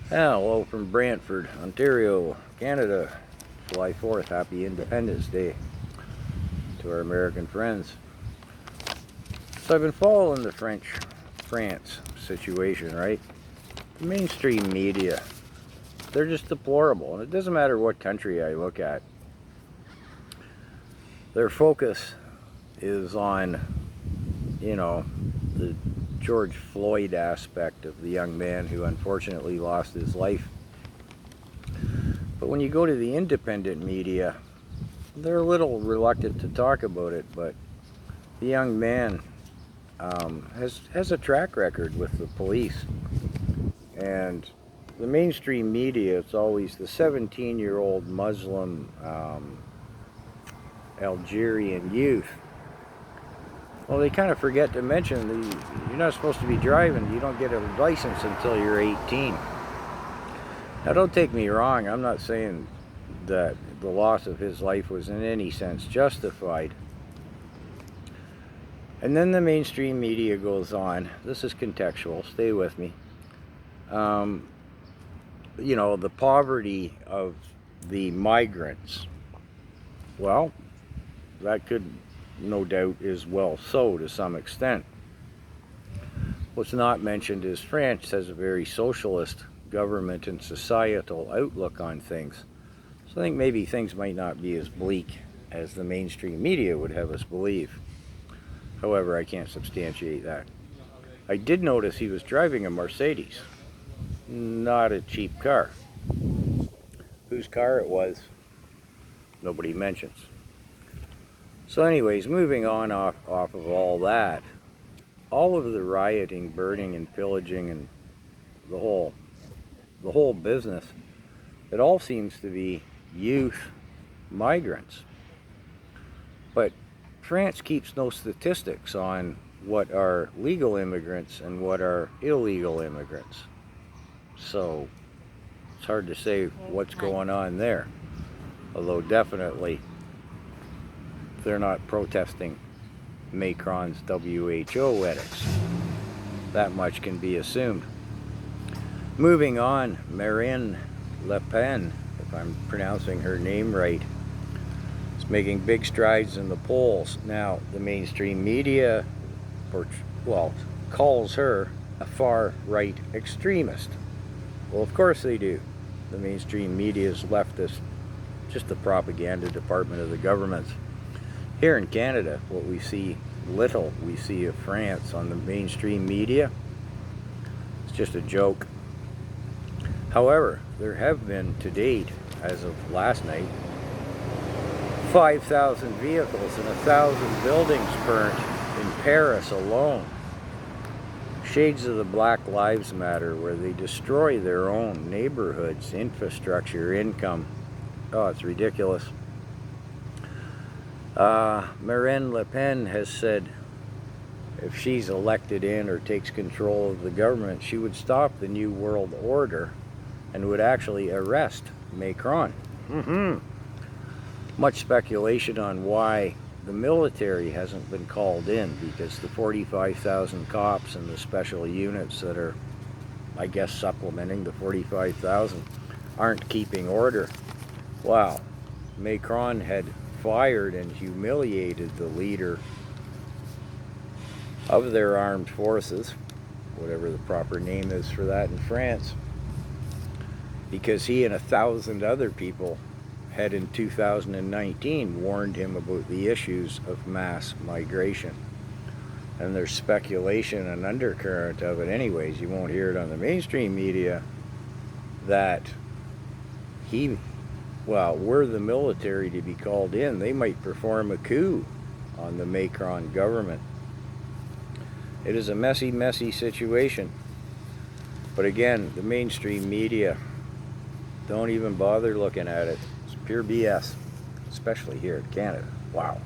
Hello from Brantford, Ontario, Canada. July 4th, happy Independence Day to our American friends. So I've been following the France situation, right? The mainstream media, they're just deplorable. And it doesn't matter what country I look at. Their focus is on, the George Floyd aspect of the young man who unfortunately lost his life. But when you go to the independent media, they're a little reluctant to talk about it, but the young man has a track record with the police. And the mainstream media, it's always the 17-year-old Muslim Algerian youth. Well, they kind of forget to mention you're not supposed to be driving. You don't get a license until you're 18. Now, don't take me wrong. I'm not saying that the loss of his life was in any sense justified. And then the mainstream media goes on. This is contextual. Stay with me. The poverty of the migrants. Well, that could, no doubt, is well so to some extent. What's not mentioned is France has a very socialist government and societal outlook on things. So I think maybe things might not be as bleak as the mainstream media would have us believe. However, I can't substantiate that. I did notice he was driving a Mercedes, not a cheap car. Whose car it was, nobody mentions. So anyways, moving on off of all that, all of the rioting, burning, and pillaging, and the whole business, it all seems to be youth migrants. But France keeps no statistics on what are legal immigrants and what are illegal immigrants. So it's hard to say what's going on there. Although definitely they're not protesting Macron's WHO edicts. That much can be assumed. Moving on, Marine Le Pen, if I'm pronouncing her name right, is making big strides in the polls. Now, the mainstream media, calls her a far-right extremist. Well, of course they do. The mainstream media is leftist, just the propaganda department of the government. Here in Canada, what we see of France on the mainstream media, it's just a joke. However, there have been to date, as of last night, 5,000 vehicles and 1,000 buildings burnt in Paris alone. Shades of the Black Lives Matter, where they destroy their own neighborhoods, infrastructure, income. Oh, it's ridiculous. Marine Le Pen has said if she's elected in or takes control of the government, she would stop the New World Order and would actually arrest Macron. Much speculation on why the military hasn't been called in, because the 45,000 cops and the special units that are, I guess, supplementing the 45,000 aren't keeping order. Wow. Macron had fired and humiliated the leader of their armed forces, whatever the proper name is for that in France, because he and 1,000 other people had in 2019 warned him about the issues of mass migration. And there's speculation and undercurrent of it anyways, you won't hear it on the mainstream media, that were the military to be called in, they might perform a coup on the Macron government. It is a messy, messy situation. But again, the mainstream media, don't even bother looking at it. It's pure BS, especially here in Canada. Wow.